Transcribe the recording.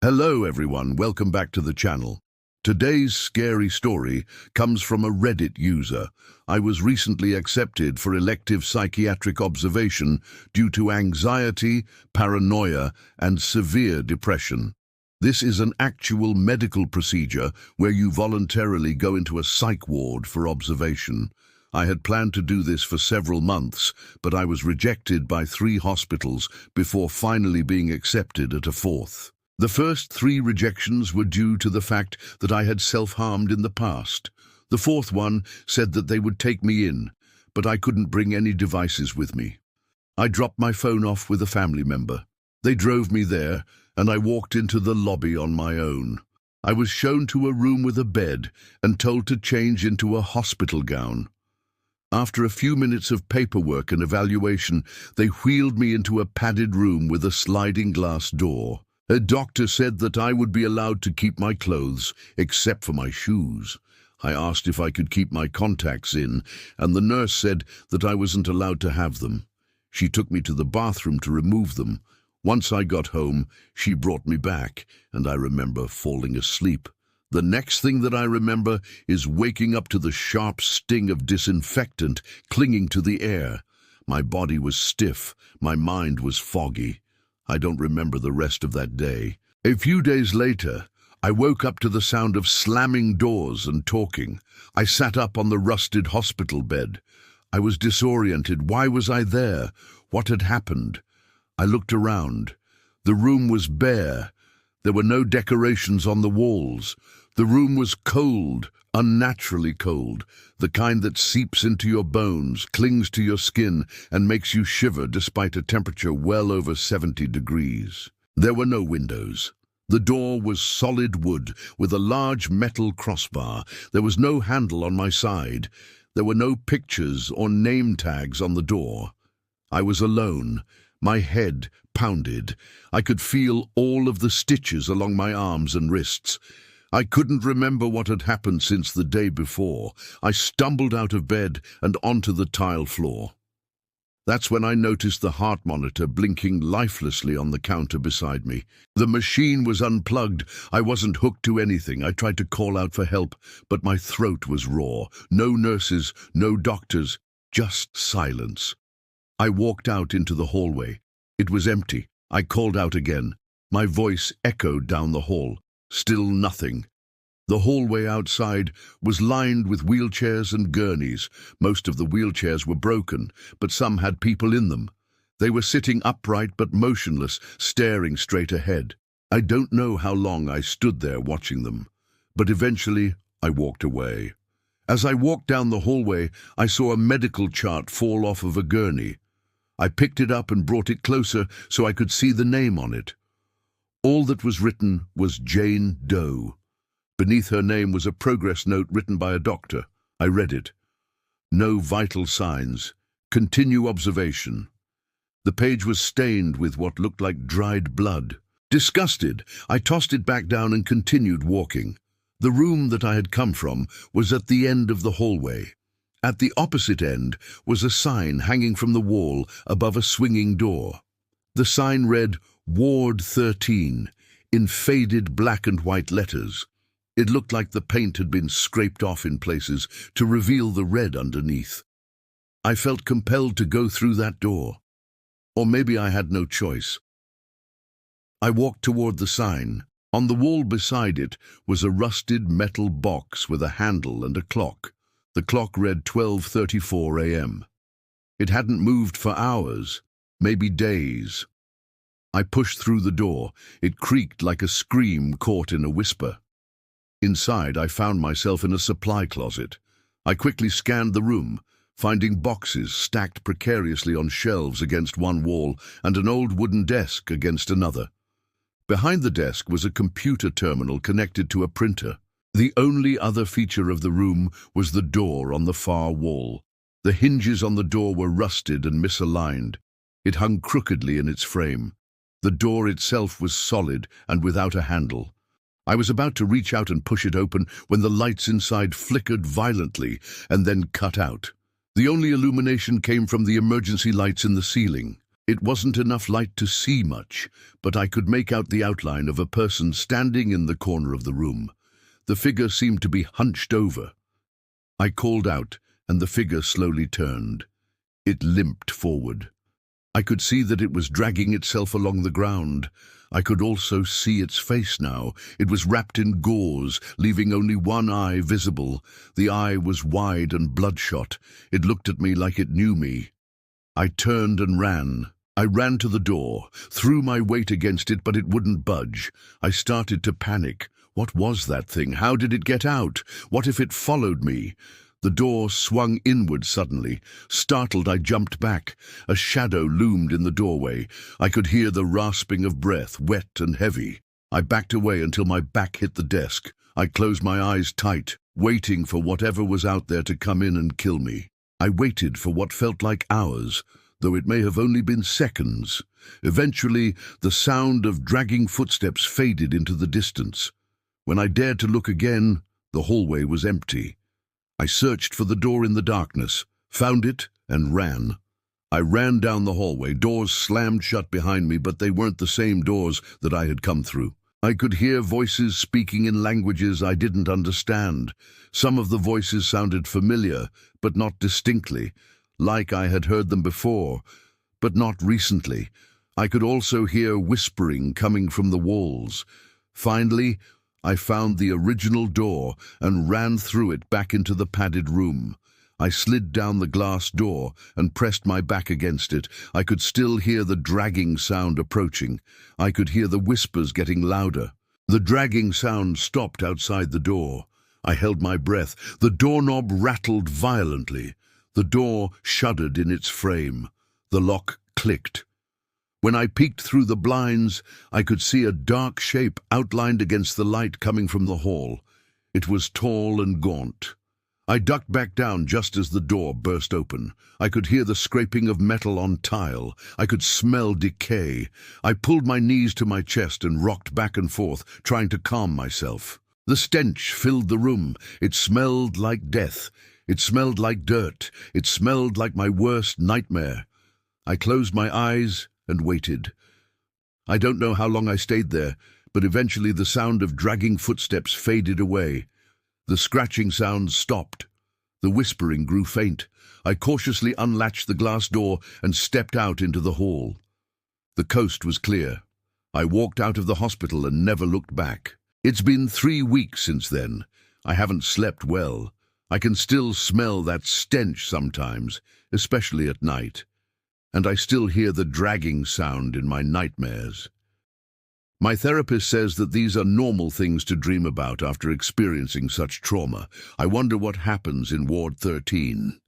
Hello everyone, welcome back to the channel. Today's scary story comes from a Reddit user. I was recently accepted for elective psychiatric observation due to anxiety, paranoia, and severe depression. This is an actual medical procedure where you voluntarily go into a psych ward for observation. I had planned to do this for several months, but I was rejected by 3 hospitals before finally being accepted at a 4th. The first 3 rejections were due to the fact that I had self-harmed in the past. The 4th one said that they would take me in, but I couldn't bring any devices with me. I dropped my phone off with a family member. They drove me there, and I walked into the lobby on my own. I was shown to a room with a bed and told to change into a hospital gown. After a few minutes of paperwork and evaluation, they wheeled me into a padded room with a sliding glass door. A doctor said that I would be allowed to keep my clothes, except for my shoes. I asked if I could keep my contacts in, and the nurse said that I wasn't allowed to have them. She took me to the bathroom to remove them. Once I got home, she brought me back, and I remember falling asleep. The next thing that I remember is waking up to the sharp sting of disinfectant clinging to the air. My body was stiff, my mind was foggy. I don't remember the rest of that day. A few days later, I woke up to the sound of slamming doors and talking. I sat up on the rusted hospital bed. I was disoriented. Why was I there? What had happened? I looked around. The room was bare. There were no decorations on the walls. The room was cold, unnaturally cold, the kind that seeps into your bones, clings to your skin, and makes you shiver despite a temperature well over 70 degrees. There were no windows. The door was solid wood with a large metal crossbar. There was no handle on my side. There were no pictures or name tags on the door. I was alone. My head pounded. I could feel all of the stitches along my arms and wrists. I couldn't remember what had happened since the day before. I stumbled out of bed and onto the tile floor. That's when I noticed the heart monitor blinking lifelessly on the counter beside me. The machine was unplugged. I wasn't hooked to anything. I tried to call out for help, but my throat was raw. No nurses, no doctors, just silence. I walked out into the hallway. It was empty. I called out again. My voice echoed down the hall. Still nothing. The hallway outside was lined with wheelchairs and gurneys. Most of the wheelchairs were broken, but some had people in them. They were sitting upright but motionless, staring straight ahead. I don't know how long I stood there watching them, but eventually I walked away. As I walked down the hallway, I saw a medical chart fall off of a gurney. I picked it up and brought it closer so I could see the name on it. All that was written was Jane Doe. Beneath her name was a progress note written by a doctor. I read it. No vital signs. Continue observation. The page was stained with what looked like dried blood. Disgusted, I tossed it back down and continued walking. The room that I had come from was at the end of the hallway. At the opposite end was a sign hanging from the wall above a swinging door. The sign read, Ward 13, in faded black and white letters. It looked like the paint had been scraped off in places to reveal the red underneath. I felt compelled to go through that door. Or maybe I had no choice. I walked toward the sign. On the wall beside it was a rusted metal box with a handle and a clock. The clock read 12:34 a.m. It hadn't moved for hours, maybe days. I pushed through the door. It creaked like a scream caught in a whisper. Inside, I found myself in a supply closet. I quickly scanned the room, finding boxes stacked precariously on shelves against one wall and an old wooden desk against another. Behind the desk was a computer terminal connected to a printer. The only other feature of the room was the door on the far wall. The hinges on the door were rusted and misaligned. It hung crookedly in its frame. The door itself was solid and without a handle. I was about to reach out and push it open when the lights inside flickered violently and then cut out. The only illumination came from the emergency lights in the ceiling. It wasn't enough light to see much, but I could make out the outline of a person standing in the corner of the room. The figure seemed to be hunched over. I called out, and the figure slowly turned. It limped forward. I could see that it was dragging itself along the ground. I could also see its face now. It was wrapped in gauze, leaving only one eye visible. The eye was wide and bloodshot. It looked at me like it knew me. I turned and ran. I ran to the door, threw my weight against it, but it wouldn't budge. I started to panic. What was that thing? How did it get out? What if it followed me? The door swung inward suddenly. Startled, I jumped back. A shadow loomed in the doorway. I could hear the rasping of breath, wet and heavy. I backed away until my back hit the desk. I closed my eyes tight, waiting for whatever was out there to come in and kill me. I waited for what felt like hours, though it may have only been seconds. Eventually, the sound of dragging footsteps faded into the distance. When I dared to look again, the hallway was empty. I searched for the door in the darkness, found it, and ran. I ran down the hallway. Doors slammed shut behind me, but they weren't the same doors that I had come through. I could hear voices speaking in languages I didn't understand. Some of the voices sounded familiar, but not distinctly, like I had heard them before, but not recently. I could also hear whispering coming from the walls. Finally, I found the original door and ran through it back into the padded room. I slid down the glass door and pressed my back against it. I could still hear the dragging sound approaching. I could hear the whispers getting louder. The dragging sound stopped outside the door. I held my breath. The doorknob rattled violently. The door shuddered in its frame. The lock clicked. When I peeked through the blinds, I could see a dark shape outlined against the light coming from the hall. It was tall and gaunt. I ducked back down just as the door burst open. I could hear the scraping of metal on tile. I could smell decay. I pulled my knees to my chest and rocked back and forth, trying to calm myself. The stench filled the room. It smelled like death. It smelled like dirt. It smelled like my worst nightmare. I closed my eyes and waited. I don't know how long I stayed there, but eventually the sound of dragging footsteps faded away. The scratching sounds stopped. The whispering grew faint. I cautiously unlatched the glass door and stepped out into the hall. The coast was clear. I walked out of the hospital and never looked back. It's been 3 weeks since then. I haven't slept well. I can still smell that stench sometimes, especially at night. And I still hear the dragging sound in my nightmares. My therapist says that these are normal things to dream about after experiencing such trauma. I wonder what happens in Ward 13.